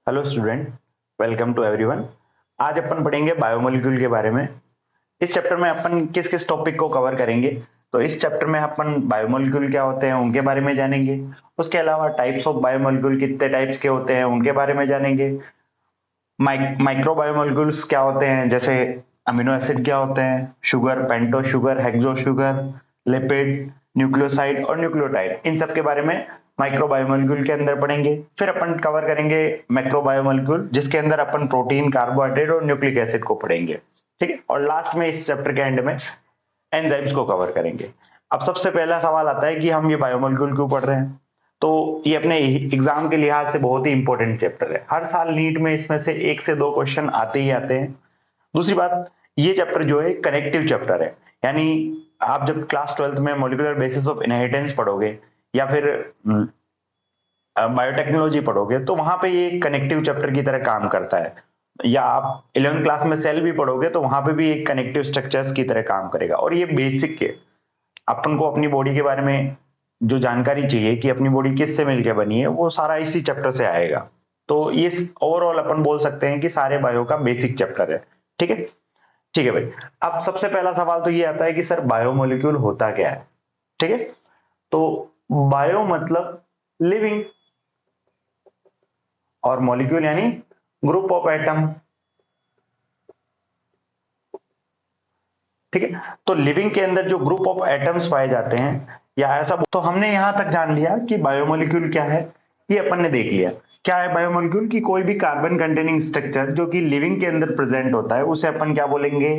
Hello student, welcome to everyone. आज अपन पढ़ेंगे बायोमोलिक्यूल के बारे में। इस चैप्टर में अपन किस किस टॉपिक को कवर करेंगे? तो इस चैप्टर में अपन बायोमोलिक्यूल क्या होते हैं उनके बारे में जानेंगे। उसके अलावा टाइप्स ऑफ बायोमोलिक्यूल कितने टाइप्स के होते हैं उनके बारे में जानेंगे। माइक्रो बायोमोलिक्यूल्स क्या होते हैं, जैसे अमीनो एसिड क्या होते हैं, sugar, pento sugar, hexo sugar, lipid, nucleoside और न्यूक्लियोटाइड, इन सब के बारे में माइक्रो बायोमोलिक्यूल के अंदर पढ़ेंगे। फिर अपन कवर करेंगे मैक्रो बायोमोलिक्यूल, जिसके अंदर अपन प्रोटीन, कार्बोहाइड्रेट और न्यूक्लिक एसिड को पढ़ेंगे। ठीक है, और लास्ट में इस चैप्टर के एंड में एंजाइम्स को कवर करेंगे। अब सबसे पहला सवाल आता है कि हम ये बायोमोलिक्यूल क्यों पढ़ रहे हैं। तो ये अपने एग्जाम के लिहाज से बहुत ही इंपॉर्टेंट चैप्टर है। हर साल नीट में इसमें से 1 से 2 क्वेश्चन आते ही आते हैं। दूसरी बात, ये चैप्टर जो है कनेक्टिव चैप्टर है, यानी आप जब क्लास 12th में मॉलिक्यूलर बेसिस ऑफ इनहेरिटेंस पढ़ोगे या फिर बायोटेक्नोलॉजी पढ़ोगे तो वहां पे ये कनेक्टिव चैप्टर की तरह काम करता है। या आप 11th क्लास में सेल भी पढ़ोगे तो वहां पे भी एक कनेक्टिव स्ट्रक्चर्स की तरह काम करेगा। और ये बेसिक है, अपन को अपनी बॉडी के बारे में जो जानकारी चाहिए कि अपनी बॉडी किससे मिलकर बनी है वो सारा इसी चैप्टर से आएगा। तो ये ओवरऑल अपन बोल सकते हैं कि सारे बायो का बेसिक चैप्टर है। ठीक है, ठीक है भाई। अब सबसे पहला सवाल तो ये आता है कि सर बायोमोलिक्यूल होता क्या है। ठीक है, तो बायो मतलब लिविंग, और मॉलिक्यूल यानी ग्रुप ऑफ एटम। ठीक है, तो लिविंग के अंदर जो ग्रुप ऑफ एटम्स पाए जाते हैं या ऐसा, तो हमने यहां तक जान लिया कि बायोमोलिक्यूल क्या है। ये अपन ने देख लिया क्या है बायोमोलिक्यूल, की कोई भी कार्बन कंटेनिंग स्ट्रक्चर जो कि लिविंग के अंदर प्रेजेंट होता है उसे अपन क्या बोलेंगे,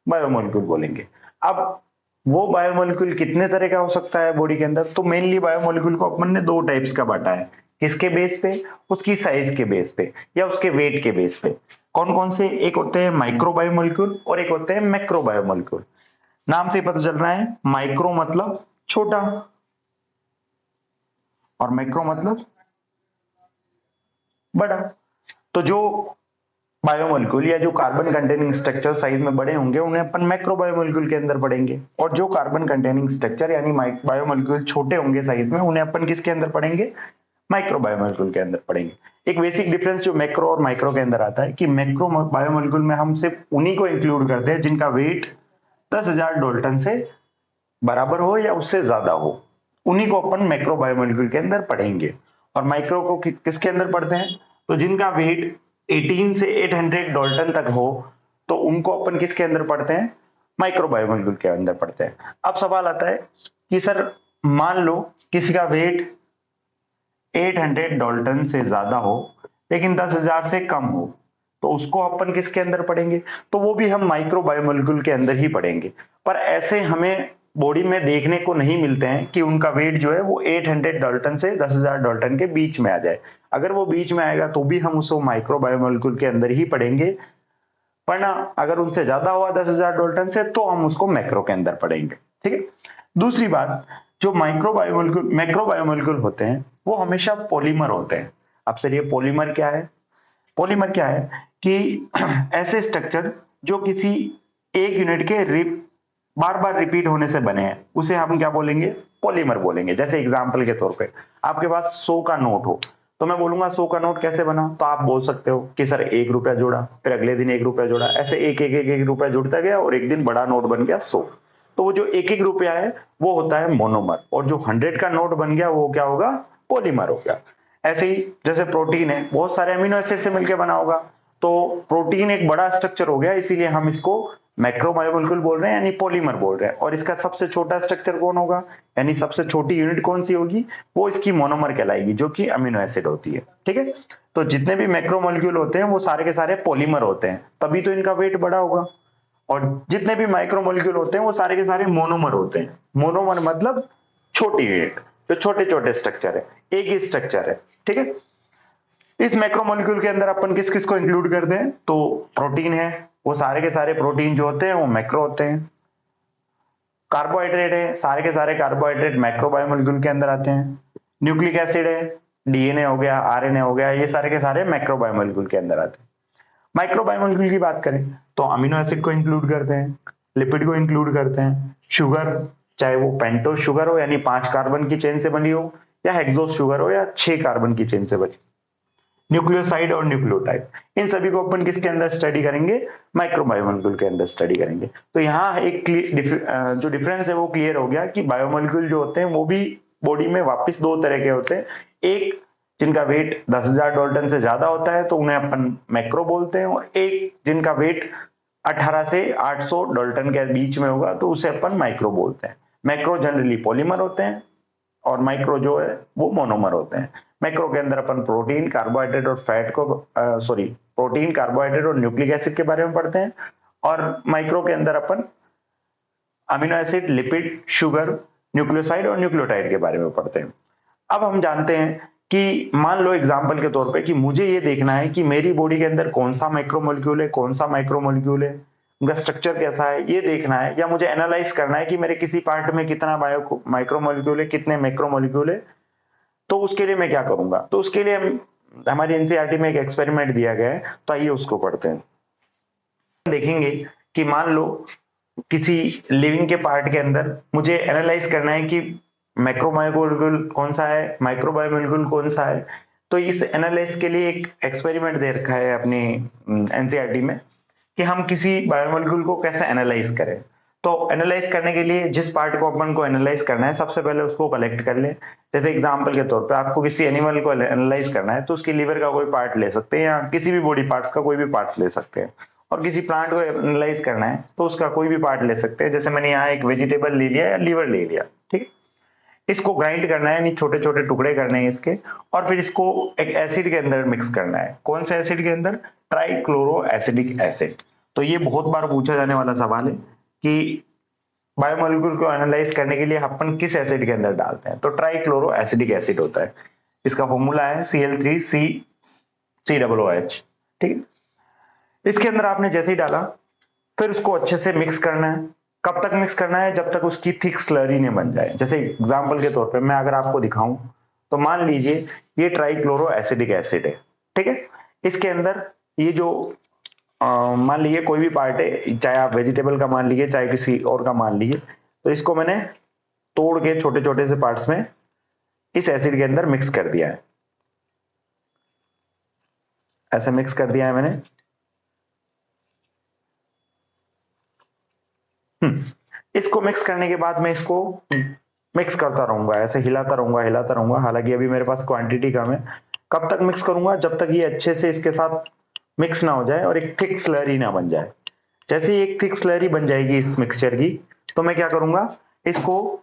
बायोमोलिक्यूल बोलेंगे। अब वो बायोमोलिक्यूल कितने तरह का हो सकता है बॉडी के अंदर, तो मेनली बायोमोलिक्यूल को अपन ने 2 टाइप्स का बांटा है। किसके बेस पे? उसकी साइज के बेस पे या उसके वेट के बेस पे। कौन कौन से? एक होते हैं माइक्रो बायोमोलिक्यूल और एक होते हैं मैक्रो बायोमोलिक्यूल। नाम से पता चल रहा है, माइक्रो मतलब छोटा और मैक्रो मतलब बड़ा। तो जो बायोमोलिक्यूल या जो कार्बन कंटेनिंग स्ट्रक्चर साइज में बड़े होंगे उन्हें अपन मैक्रो बायोमोलिक्यूल के अंदर पढ़ेंगे, और जो कार्बन कंटेनिंग स्ट्रक्चर यानी बायोमोलिक्यूल छोटे होंगे साइज में उन्हें अपन किसके अंदर पढ़ेंगे, माइक्रो बायोमोलिक्यूल के अंदर पढ़ेंगे। एक बेसिक डिफरेंस जो मैक्रो और माइक्रो के अंदर आता है कि मैक्रो बायोमोलिक्यूल में हम सिर्फ उन्हीं को इंक्लूड करते हैं जिनका वेट 10,000 डाल्टन से बराबर हो या उससे ज्यादा हो, उन्हीं को अपन मैक्रो बायोमोलिक्यूल के अंदर पढ़ेंगे। और माइक्रो को किसके अंदर पढ़ते हैं, तो जिनका वेट 18 से 800 डाल्टन तक हो तो उनको अपन किसके अंदर पढ़ते हैं, माइक्रो बायोमोलिक्यूल के अंदर पढ़ते हैं। अब सवाल आता है कि सर मान लो किसी का वेट 800 डाल्टन से ज्यादा हो लेकिन 10,000 से कम हो, तो उसको अपन किसके अंदर पढ़ेंगे, तो वो भी हम माइक्रो बायोमोलिक्यूल के अंदर ही पढ़ेंगे। पर ऐसे हमें बॉडी में देखने को नहीं मिलते हैं कि उनका वेट जो है वो 800 डाल्टन से 10,000 डाल्टन के बीच में आ जाए। अगर वो बीच में आएगा तो भी हम उसको माइक्रो बायोमोलिक्यूल के अंदर ही पढ़ेंगे, वरना अगर उनसे ज्यादा हुआ 10,000 डाल्टन से तो हम उसको मैक्रो के अंदर पढ़ेंगे। ठीक है, दूसरी बात, जो माइक्रो बायोमोलिक्यूल मैक्रो बायोमोलिक्यूल होते हैं वो हमेशा पॉलीमर होते हैं। अब सर ये पॉलीमर क्या है? पॉलीमर क्या है कि ऐसे स्ट्रक्चर जो किसी एक यूनिट के बार बार रिपीट होने से बने हैं उसे हम क्या बोलेंगे, पॉलीमर बोलेंगे। जैसे एग्जांपल के तौर पे आपके पास 100 का नोट हो तो मैं बोलूंगा 100 का नोट कैसे बना, तो आप बोल सकते हो कि सर 1 रुपया जोड़ा, फिर अगले दिन 1 रुपया जोड़ा, ऐसे एक एक एक एक रुपया जुड़ता गया और एक दिन बड़ा नोट बन गया 100। तो वो जो एक एक रुपया है वो होता है मोनोमर, और जो 100 का नोट बन गया वो क्या होगा, पॉलीमर हो गया। ऐसे ही जैसे प्रोटीन है बहुत सारे अमीनो एसिड से मिलकर बना होगा, तो प्रोटीन एक बड़ा स्ट्रक्चर हो गया, इसीलिए हम इसको मैक्रोबायोमोलिक्यूल बोल रहे हैं यानी पॉलीमर बोल रहे हैं। और इसका सबसे छोटा स्ट्रक्चर कौन होगा, यानी सबसे छोटी यूनिट कौन सी होगी, वो इसकी मोनोमर कहलाएगी जो कि अमीनो एसिड होती है। ठीक है, तो जितने भी मैक्रोमोलिक्यूल होते हैं वो सारे के सारे पॉलीमर होते हैं, तभी तो इनका वेट बड़ा होगा। और जितने भी माइक्रोमोलिक्यूल होते हैं वो सारे के सारे मोनोमर होते हैं। मोनोमर मतलब छोटी यूनिट, जो छोटे छोटे स्ट्रक्चर है, एक ही स्ट्रक्चर है। ठीक है, इस मैक्रोमोलिक्यूल के अंदर अपन किस किस को इंक्लूड करते हैं, तो प्रोटीन है, वो सारे के सारे प्रोटीन जो होते हैं वो मैक्रो होते हैं। कार्बोहाइड्रेट है, सारे के सारे कार्बोहाइड्रेट मैक्रो बायोमोलिक्यूल के अंदर आते हैं। न्यूक्लिक एसिड है, डीएनए हो गया, आरएनए हो गया, ये सारे के सारे मैक्रो बायोमोलिक्यूल के अंदर आते हैं। माइक्रो बायोमोलिक्यूल की बात करें तो अमीनो एसिड को इंक्लूड करते हैं, लिपिड को इंक्लूड करते हैं, शुगर, चाहे वो पेंटोस शुगर हो यानी 5 कार्बन की चेन से बनी हो, या हेक्सोस शुगर हो या 6 कार्बन की चेन से बनी, न्यूक्लियोसाइड और न्यूक्लियोटाइड, इन सभी को अपन किसके अंदर स्टडी करेंगे, माइक्रो बायोमोलिक्यूल के अंदर स्टडी करेंगे। तो यहाँ एक जो डिफरेंस है वो क्लियर हो गया कि बायोमोलिक्यूल जो होते हैं वो भी बॉडी में वापस दो तरह के होते हैं, एक जिनका वेट 10,000 डाल्टन से ज्यादा होता है तो उन्हें अपन मैक्रो बोलते हैं, और एक जिनका वेट 18 से 800 डाल्टन के बीच में होगा तो उसे अपन माइक्रो बोलते हैं। मैक्रो जनरली पॉलीमर होते हैं और माइक्रो जो है वो मोनोमर होते हैं। मैक्रो के अंदर अपन प्रोटीन, कार्बोहाइड्रेट और फैट को प्रोटीन, कार्बोहाइड्रेट और न्यूक्लिक एसिड के बारे में पढ़ते हैं, और माइक्रो के अंदर अपन amino acid, lipid, sugar, nucleoside और न्यूक्लियोटाइड के बारे में पढ़ते हैं। अब हम जानते हैं कि मान लो एग्जांपल के तौर पे कि मुझे ये देखना है कि मेरी बॉडी के अंदर कौन सा मैक्रोमोलिक्यूल है, कौन सा माइक्रोमोलिक्यूल है, उनका स्ट्रक्चर कैसा है ये देखना है, या मुझे एनालाइज करना है कि मेरे किसी पार्ट में कितना माइक्रोमोलिक्यूल है, कितने मैक्रोमोलिक्यूल है। तो उसके लिए मैं क्या करूंगा, तो उसके लिए हमारी एनसीईआरटी में एक एक्सपेरिमेंट दिया गया है, तो आइए उसको पढ़ते हैं। देखेंगे कि मान लो किसी लिविंग के पार्ट के अंदर मुझे एनालाइज करना है कि मैक्रोबायोमोलिक्यूल कौन सा है, माइक्रोबायोमोलिक्यूल कौन सा है। तो इस एनालाइज के लिए एक एक्सपेरिमेंट दे रखा है अपनी एनसीईआरटी में कि हम किसी बायोमोलिक्यूल को कैसे एनालाइज करें। तो एनालाइज करने के लिए जिस पार्ट को अपन को एनालाइज करना है सबसे पहले उसको कलेक्ट कर ले। जैसे एग्जांपल के तौर पे आपको किसी एनिमल को एनालाइज करना है तो उसके लीवर का कोई पार्ट ले सकते हैं, या किसी भी बॉडी पार्ट्स का कोई भी पार्ट ले सकते हैं। और किसी प्लांट को एनालाइज करना है तो उसका कोई भी पार्ट ले सकते हैं, जैसे मैंने यहाँ एक वेजिटेबल ले लिया या लीवर ले लिया, ठीक है। इसको ग्राइंड करना है, यानी छोटे छोटे टुकड़े करने हैं इसके, और फिर इसको एक एसिड के अंदर मिक्स करना है। कौन से एसिड के अंदर, ट्राइक्लोरो एसिडिक एसिड। तो ये बहुत बार पूछा जाने वाला सवाल है कि बायोमोलिक्यूल को एनालाइज करने के लिए अपन किस एसिड के अंदर डालते हैं, तो ट्राइक्लोरो एसिडिक एसिड होता है। इसका फॉर्मूला है Cl3COOH, ठीक है। इसके अंदर आपने जैसे ही डाला फिर उसको अच्छे से मिक्स करना है। कब तक मिक्स करना है, जब तक उसकी थिक स्लरी नहीं बन जाए। जैसे एग्जांपल के तौर पे मैं अगर आपको दिखाऊं तो मान लीजिए ये ट्राइक्लोरो एसिडिक एसिड है, ठीक है। इसके अंदर ये जो मान लीजिए कोई भी पार्ट है, चाहे आप वेजिटेबल का मान लीजिए चाहे किसी और का मान लीजिए, तो इसको मैंने तोड़ के छोटे छोटे से पार्ट्स में इस एसिड के अंदर मिक्स कर दिया है। ऐसे मिक्स कर दिया है मैंने। इसको मिक्स करने के बाद मैं इसको मिक्स करता रहूंगा, ऐसे हिलाता रहूंगा। हालांकि अभी मेरे पास क्वांटिटी कम है। कब तक मिक्स करूंगा, जब तक ये अच्छे से इसके साथ मिक्स ना हो जाए और एक थिक स्लरी ना बन जाए। जैसे ही एक थिक स्लरी बन जाएगी इस मिक्सचर की, तो मैं क्या करूंगा, इसको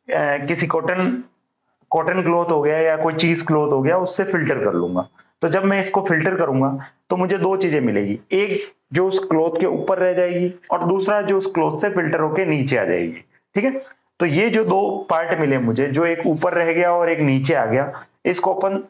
किसी कॉटन क्लॉथ हो गया या कोई चीज क्लॉथ हो गया उससे फिल्टर कर लूंगा। तो जब मैं इसको फिल्टर करूंगा तो मुझे दो चीजें मिलेगी, एक जो उस क्लॉथ के ऊपर रह जाएगी और दूसरा जो उस क्लॉथ से फिल्टर होके नीचे आ जाएगी, ठीक है। तो ये जो दो पार्ट मिले मुझे, जो एक ऊपर रह गया और एक नीचे आ गया, इसको अपन,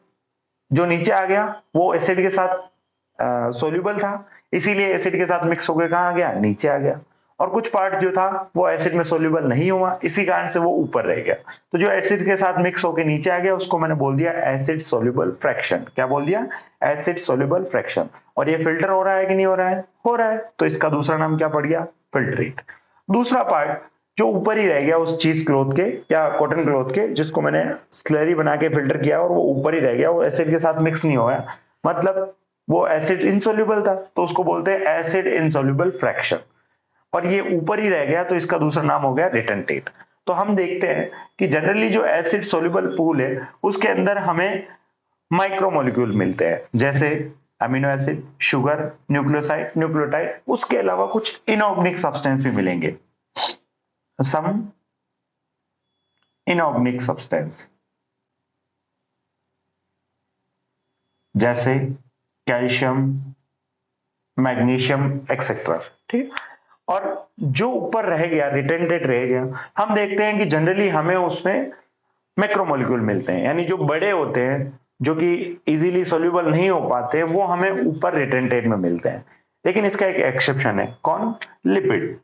जो नीचे आ गया वो एसिड के साथ सोल्यूबल था, इसीलिए एसिड के साथ मिक्स होकर कहाँ आ गया, नीचे आ गया। और कुछ पार्ट जो था वो एसिड में सोल्यूबल नहीं हुआ, इसी कारण से वो ऊपर रह गया। तो जो एसिड के साथ मिक्स होकर नीचे आ गया उसको मैंने बोल दिया एसिड सोल्यूबल फ्रैक्शन। क्या बोल दिया, एसिड सोल्यूबल फ्रैक्शन। और ये फिल्टर हो रहा है कि नहीं हो रहा है, हो रहा है। तो इसका दूसरा नाम क्या पड़ गया, फिल्ट्रेट। दूसरा पार्ट जो ऊपर ही रह गया उस चीज क्लॉथ के या कॉटन क्लॉथ के, जिसको मैंने स्लरी बना के फिल्टर किया और वो ऊपर ही रह गया, वो एसिड के साथ मिक्स नहीं हुआ, मतलब वो एसिड इनसोल्यूबल था, तो उसको बोलते हैं एसिड इनसोल्यूबल फ्रैक्शन। और ये ऊपर ही रह गया तो इसका दूसरा नाम हो गया रिटेंटेट। तो हम देखते हैं कि जनरली जो एसिड सोल्यूबल पूल है उसके अंदर हमें माइक्रोमोलिक्यूल मिलते हैं, जैसे amino acid, sugar, nucleoside, nucleotide. उसके अलावा कुछ इनऑर्गेनिक सब्सटेंस भी मिलेंगे, सम इनऑर्गेनिक सब्सटेंस, जैसे कैल्शियम, मैग्नीशियम एक्सेट्रा, ठीक। और जो ऊपर रह गया, रिटेंटेड रह गया, हम देखते हैं कि जनरली हमें उसमें मैक्रोमोलिक्यूल मिलते हैं, यानी जो बड़े होते हैं जो कि इजीली सोल्यूबल नहीं हो पाते वो हमें ऊपर रिटेंटेड में मिलते हैं। लेकिन इसका एक एक्सेप्शन है, कौन, लिपिड।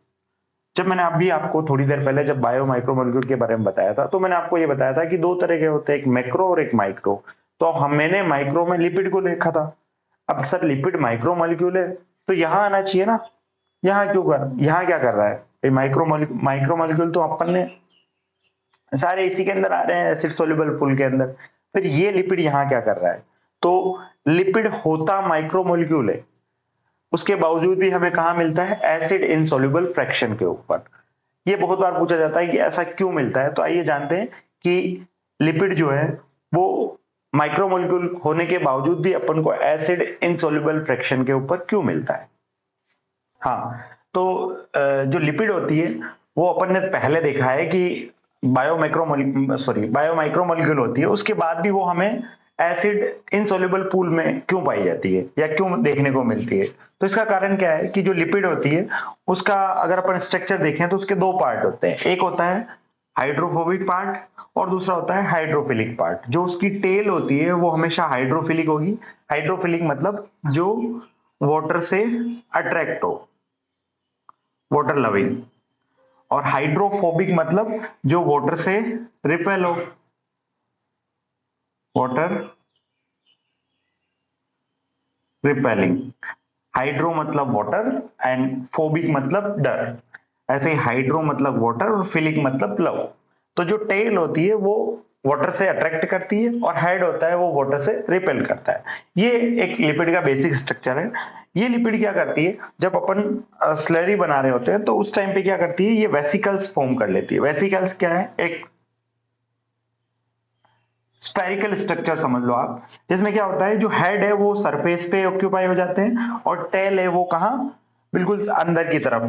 जब मैंने अभी आपको थोड़ी देर पहले जब बायो माइक्रोमोलिक्यूल के बारे में बताया था तो मैंने आपको ये बताया था कि दो तरह के होते हैं, एक मैक्रो और एक माइक्रो। तो मैंने माइक्रो में लिपिड को देखा था। अब सर लिपिड माइक्रोमोलिक्यूल है तो यहां आना चाहिए ना, यहाँ क्यों यहाँ क्या कर रहा है, माइक्रोमोलिक्यूल तो अपन ने सारे इसी के अंदर आ रहे हैं, एसिड सोल्यूबल पूल के अंदर। फिर ये लिपिड यहाँ क्या कर रहा है, तो लिपिड होता माइक्रोमोलिक्यूल है, उसके बावजूद भी हमें कहां मिलता है, एसिड इनसॉल्युबल फ्रैक्शन के ऊपर। ये बहुत बार पूछा जाता है कि ऐसा क्यों मिलता है, तो आइए जानते हैं कि लिपिड जो है वो माइक्रोमोलिक्यूल होने के बावजूद भी अपन को एसिड इनसॉल्युबल फ्रैक्शन के ऊपर क्यों मिलता है। हाँ, तो जो लिपिड होती है वो अपन ने पहले देखा है कि बायोमाइक्रोमोलिक्यूल होती है, उसके बाद भी वो हमें एसिड इनसॉल्युबल पूल में क्यों पाई जाती है या क्यों देखने को मिलती है। तो इसका कारण क्या है कि जो लिपिड होती है उसका अगर अपन स्ट्रक्चर देखें तो उसके दो पार्ट होते हैं, एक होता है हाइड्रोफोबिक पार्ट और दूसरा होता है हाइड्रोफिलिक पार्ट। जो उसकी टेल होती है वो हमेशा हाइड्रोफिलिक होगी। हाइड्रोफिलिक मतलब जो वाटर से अट्रैक्ट हो, वाटर लविंग। और हाइड्रोफोबिक मतलब जो वाटर से रिपेल हो, वाटर रिपेलिंग। हाइड्रो मतलब वाटर एंड फोबिक मतलब डर। ऐसे ही हाइड्रो मतलब वाटर और फिलिक मतलब लव। तो जो टेल होती है वो वाटर से अट्रैक्ट करती है और हेड होता है वो वाटर से रिपेल करता है। ये एक लिपिड का बेसिक स्ट्रक्चर है। ये लिपिड क्या करती है, जब अपन स्लरी बना रहे होते हैं तो उस टाइम पे क्या करती है, ये वेसिकल्स फॉर्म कर लेती है। वेसिकल्स क्या है, एक स्पेरिकल स्ट्रक्चर समझ लो आप, जिसमें क्या होता है जो हेड है वो सरफेस पे ऑक्यूपाई हो जाते हैं और टेल है वो कहां, बिल्कुल अंदर की तरफ।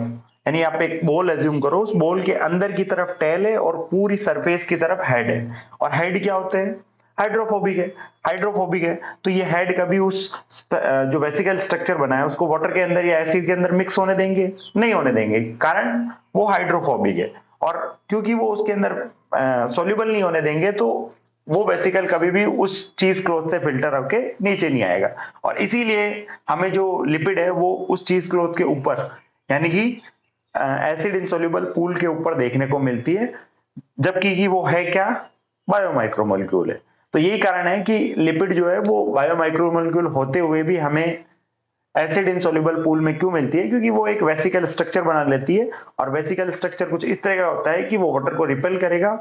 यानी आप एक बॉल एज्यूम करो, उस बॉल के अंदर की तरफ टेल है और पूरी सरफेस की तरफ हेड है। और हेड क्या होते हैं, हाइड्रोफोबिक है। हाइड्रोफोबिक है तो ये हेड कभी उस जो वेसिकल स्ट्रक्चर बना है उसको वाटर के अंदर या एसिड के अंदर मिक्स होने देंगे, नहीं होने देंगे, कारण वो हाइड्रोफोबिक है। और क्योंकि वो उसके अंदर सॉल्युबल नहीं होने देंगे तो वो वेसिकल कभी भी उस चीज क्लोथ से फिल्टर होके नीचे नहीं आएगा। और इसीलिए हमें जो लिपिड है वो उस चीज क्लोथ के ऊपर यानी कि एसिड इनसॉल्युबल पूल के ऊपर देखने को मिलती है, जबकि कि वो है क्या, बायोमाइक्रोमोलिक्यूल है। तो यही कारण है कि लिपिड जो है वो बायोमाइक्रोमोलिक्यूल होते हुए भी हमें एसिड इनसॉल्युबल पूल में क्यों मिलती है, क्योंकि वो एक वेसिकल स्ट्रक्चर बना लेती है। और वेसिकल स्ट्रक्चर कुछ इस तरह का होता है कि वो वाटर को रिपेल करेगा,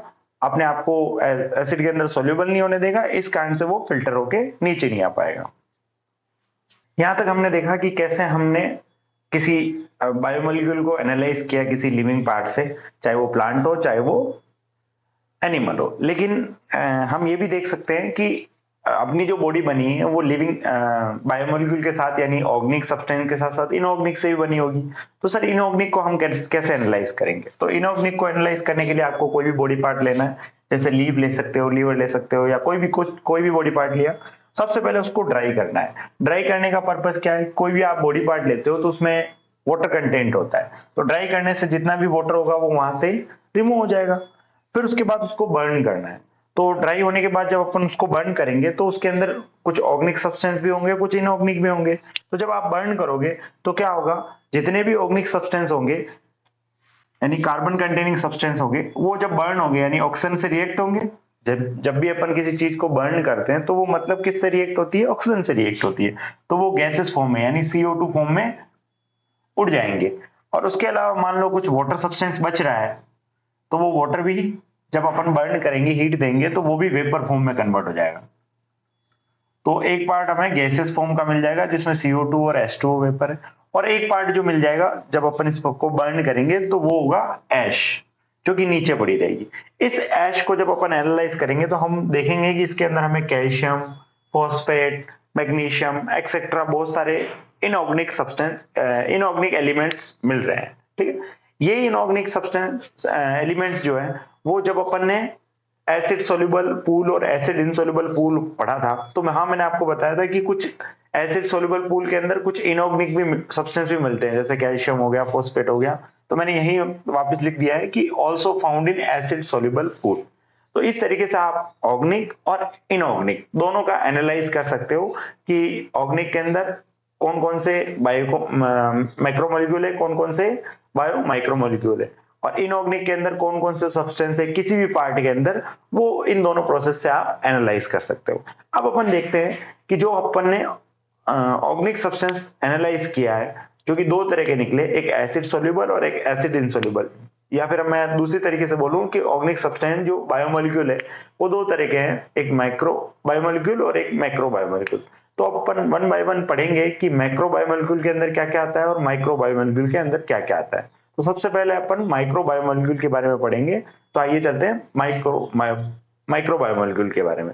अपने आप को एसिड के अंदर सॉल्युबल नहीं होने देगा, इस कारण से वो फिल्टर होके नीचे नहीं आ पाएगा। यहां तक हमने देखा कि कैसे हमने किसी बायोमोलिक्यूल को एनालाइज किया किसी लिविंग पार्ट से, चाहे वो प्लांट हो चाहे वो एनिमल हो। लेकिन हम ये भी देख सकते हैं कि अपनी जो बॉडी बनी है वो लिविंग बायोमोलिक्यूल के साथ यानी ऑर्गेनिक सब्सटेंस के साथ साथ इनऑर्गेनिक से भी बनी होगी। तो सर इनऑर्गेनिक को हम कैसे एनालाइज करेंगे, तो इनऑर्गेनिक को एनालाइज करने के लिए आपको कोई भी बॉडी पार्ट लेना है, जैसे लीव ले सकते हो, लीवर ले सकते हो, या कोई भी बॉडी पार्ट लिया। सबसे पहले उसको ड्राई करना है। ड्राई करने का पर्पज क्या है, कोई भी आप बॉडी पार्ट लेते हो तो उसमें वाटर कंटेंट होता है, तो ड्राई करने से जितना भी वाटर होगा वो वहां से रिमूव हो जाएगा। फिर उसके बाद उसको बर्न करना है। तो ड्राई होने के बाद जब अपन उसको बर्न करेंगे तो उसके अंदर कुछ ऑर्गेनिक सब्सटेंस भी होंगे, कुछ इनऑर्गेनिक भी होंगे। तो जब आप बर्न करोगे तो क्या होगा, जितने भी ऑर्गेनिक सब्सटेंस होंगे यानी कार्बन कंटेनिंग सब्सटेंस होंगे वो जब बर्न होंगे यानी ऑक्सीजन से रिएक्ट होंगे। जब जब भी अपन किसी चीज को बर्न करते हैं तो वो मतलब किससे रिएक्ट होती है, ऑक्सीजन से रिएक्ट होती है। तो वो गैसेस फॉर्म में यानी CO2 फॉर्म में उड़ जाएंगे। और उसके अलावा मान लो कुछ वाटर सब्सटेंस बच रहा है, तो वो वाटर भी जब अपन बर्न करेंगे, हीट देंगे, तो वो भी वेपर फॉर्म में कन्वर्ट हो जाएगा। तो एक पार्ट हमें गैसेस फॉर्म का मिल जाएगा जिसमें CO2 और H2O वेपर है, और एक पार्ट जो मिल जाएगा जब अपन इसको बर्न करेंगे तो वो होगा ऐश, जो कि नीचे पड़ी रहेगी। इस ऐश को जब अपन एनालाइज करेंगे तो हम देखेंगे कि इसके अंदर हमें कैल्शियम, फॉस्फेट, मैग्नीशियम एक्सेट्रा बहुत सारे इनऑर्गेनिक सब्सटेंस, इनऑर्गेनिक एलिमेंट्स मिल रहे हैं। ठीक है, ये इनऑर्गेनिक सब्सटेंस एलिमेंट्स जो है वो जब अपन ने एसिड सोल्यूबल पूल और एसिड इनसोल्यूबल पूल पढ़ा था, तो हाँ मैंने आपको बताया था कि कुछ एसिड सोल्यूबल पूल के अंदर कुछ इनऑर्गेनिक भी सब्सटेंस भी मिलते हैं, जैसे कैल्शियम हो गया, फॉस्फेट हो गया। तो मैंने यही वापस लिख दिया है कि also found in acid soluble pool. तो इस तरीके से आप ऑर्गेनिक और इनऑर्गेनिक दोनों का एनालाइज कर सकते हो कि ऑर्गेनिक के अंदर कौन कौन से बायो माइक्रोमोलिक्यूल है, कौन कौन से बायो माइक्रोमोलिक्यूल है, और इनऑर्गेनिक के अंदर कौन कौन से सब्सटेंस है किसी भी पार्ट के अंदर, वो इन दोनों प्रोसेस से आप एनालाइज कर सकते हो। अब अपन देखते हैं कि जो अपन ने ऑर्गेनिक सब्सटेंस एनालाइज किया है, जो कि दो तरह के निकले, एक एसिड सोल्यूबल और एक एसिड इनसोल्यूबल। या फिर मैं दूसरी तरीके से बोलूं कि ऑर्गेनिक सब्सटेंस जो बायोमोलिक्यूल है वो दो तरह के हैं, एक माइक्रो बायोमोलिक्यूल और एक मैक्रो बायोमोलिक्यूल। तो अपन वन बाय वन पढ़ेंगे कि मैक्रो बायोमोलिक्यूल के अंदर क्या क्या आता है और माइक्रो बायोमोलिक्यूल के अंदर क्या क्या आता है। तो सबसे पहले अपन माइक्रो बायोमोलिक्यूल के बारे में पढ़ेंगे। तो आइए चलते हैं माइक्रो बायोमोलिक्यूल के बारे में।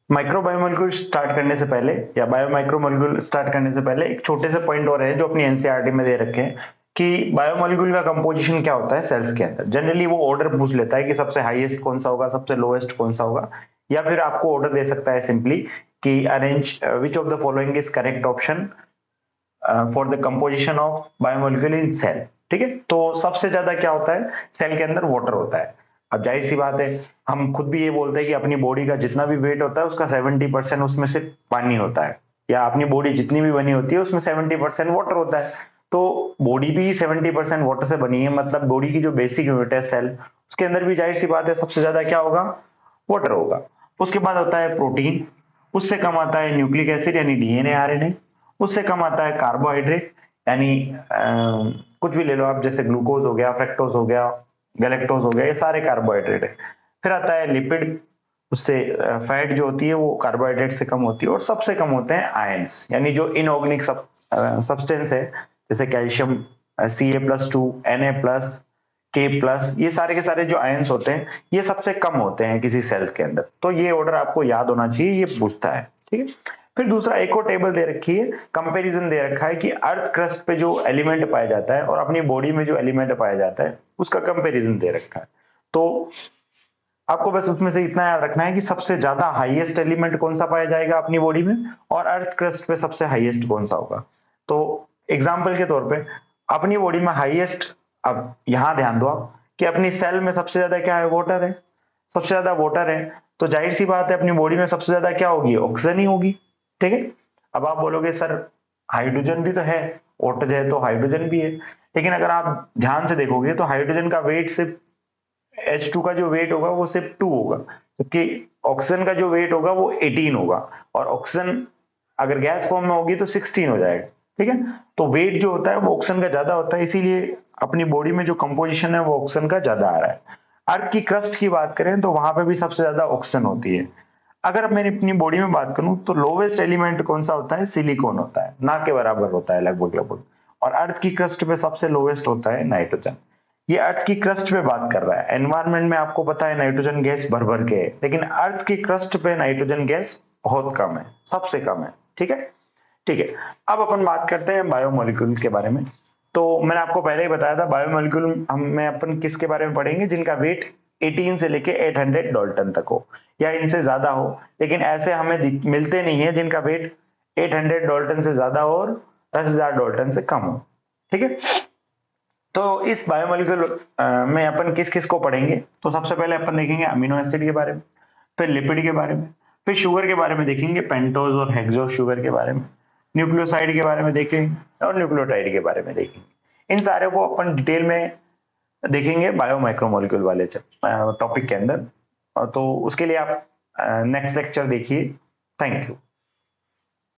माइक्रो बायोमोलिक्यूल स्टार्ट करने से पहले या बायो माइक्रो मॉलिक्यूल स्टार्ट करने से पहले एक छोटे से पॉइंट और है जो अपनी एनसीईआरटी में दे रखे हैं कि बायोमोलिक्यूल का कंपोजिशन क्या होता है सेल्स के अंदर। जनरली वो ऑर्डर पूछ लेता है कि सबसे हाईएस्ट कौन सा होगा, सबसे लोएस्ट कौन सा होगा, या फिर आपको ऑर्डर दे सकता है सिंपली कि arrange which of the following is correct option for the composition of biomolecule in cell. ठीक है, तो सबसे ज्यादा क्या होता है सेल के अंदर, वाटर होता है। अब जाहिर सी बात है, हम खुद भी ये बोलते हैं कि अपनी बॉडी का जितना भी वेट होता है उसका 70% उसमें से पानी होता है, या अपनी बॉडी जितनी भी बनी होती है उसमें 70% वाटर होता है। तो बॉडी भी 70% वाटर से बनी है, मतलब बॉडी की जो बेसिक यूनिट है सेल, उसके अंदर भी जाहिर सी बात है सबसे ज्यादा क्या होगा, वाटर होगा। उसके बाद होता है प्रोटीन, उससे कम आता है न्यूक्लिक एसिड यानी डीएनए आरएनए, उससे कम आता है कार्बोहाइड्रेट यानी कुछ भी ले लो आप, जैसे ग्लूकोज हो गया, फ्रक्टोज हो गया, गैलेक्टोज हो गया, ये सारे कार्बोहाइड्रेट है। फिर आता है लिपिड, उससे फैट जो होती है वो कार्बोहाइड्रेट से कम होती है, और सबसे कम होते हैं आयंस यानी जो इनऑर्गेनिक सब्सटेंस है, जैसे कैल्शियम Ca+2, Na+, K+, ये सारे के सारे जो आयंस होते हैं ये सबसे कम होते हैं किसी सेल्स के अंदर। तो ये ऑर्डर आपको याद होना चाहिए, ये पूछता है। ठीक है, फिर दूसरा एक और टेबल दे रखी है, कंपैरिजन दे रखा है कि अर्थ क्रस्ट पे जो एलिमेंट पाया जाता है और अपनी बॉडी में जो एलिमेंट पाया जाता है उसका कंपैरिजन दे रखा है। तो आपको बस उसमें से इतना याद रखना है कि सबसे ज्यादा हाईएस्ट एलिमेंट कौन सा पाया जाएगा अपनी बॉडी में, और अर्थ क्रस्ट पे सबसे हाईएस्ट कौन सा होगा। तो एग्जाम्पल के तौर पे अपनी बॉडी में हाईएस्ट, अब यहां ध्यान दो आप कि अपनी सेल में सबसे ज्यादा क्या है, वाटर है। सबसे ज्यादा वाटर है तो जाहिर सी बात है अपनी बॉडी में सबसे ज्यादा क्या होगी, ऑक्सीजन ही होगी। ठीक है, अब आप बोलोगे सर हाइड्रोजन भी तो है, वाटर है तो हाइड्रोजन भी है, लेकिन अगर आप ध्यान से देखोगे तो हाइड्रोजन का वेट सिर्फ H2 का जो वेट होगा वो सिर्फ 2 होगा, क्योंकि ऑक्सीजन का जो वेट होगा वो 18 होगा, और ऑक्सीजन अगर गैस फॉर्म में होगी तो 16 हो जाएगा। ठीक है, तो वेट जो होता है वो ऑक्सीजन का ज्यादा होता है, इसीलिए अपनी बॉडी में जो कंपोजिशन है वो ऑक्सीजन का ज्यादा आ रहा है। अर्थ की क्रस्ट की बात करें तो वहां पे भी सबसे ज्यादा ऑक्सीजन होती है। अगर मैं अपनी बॉडी में बात करूं तो लोवेस्ट एलिमेंट कौन सा होता है, सिलिकॉन होता है, ना के बराबर होता है लगभग लगभग। और अर्थ की क्रस्ट पे सबसे लोवेस्ट होता है नाइट्रोजन। ये अर्थ की क्रस्ट पे बात कर रहा है, एनवायरनमेंट में आपको पता है नाइट्रोजन गैस भर भर के है, लेकिन अर्थ की क्रस्ट पे नाइट्रोजन गैस बहुत कम है, सबसे कम है। ठीक है, ठीक है, अब अपन बात करते हैं बायोमोलिक्यूल के बारे में। तो मैंने आपको पहले ही बताया था बायोमोलिक्यूल हम में अपन किसके बारे में पढ़ेंगे, जिनका वेट 18 से लेके 800 डाल्टन तक हो या इनसे ज्यादा हो, लेकिन ऐसे हमें मिलते नहीं है जिनका वेट 800 डाल्टन से ज्यादा हो और 10,000 डाल्टन से कम हो। ठीक है, तो इस बायोमोलिक्यूल में अपन किस किस को पढ़ेंगे, तो सबसे पहले अपन देखेंगे अमीनो एसिड के बारे में, फिर लिपिड के बारे में, फिर शुगर के बारे में देखेंगे, पेंटोज और हेक्सोज शुगर के बारे में, न्यूक्लियोसाइड के बारे में देखेंगे और न्यूक्लियोटाइड के बारे में देखेंगे। इन सारे को अपन डिटेल में देखेंगे बायो माइक्रोमोलिक्यूल वाले टॉपिक के अंदर। तो उसके लिए आप नेक्स्ट लेक्चर देखिए। Thank you.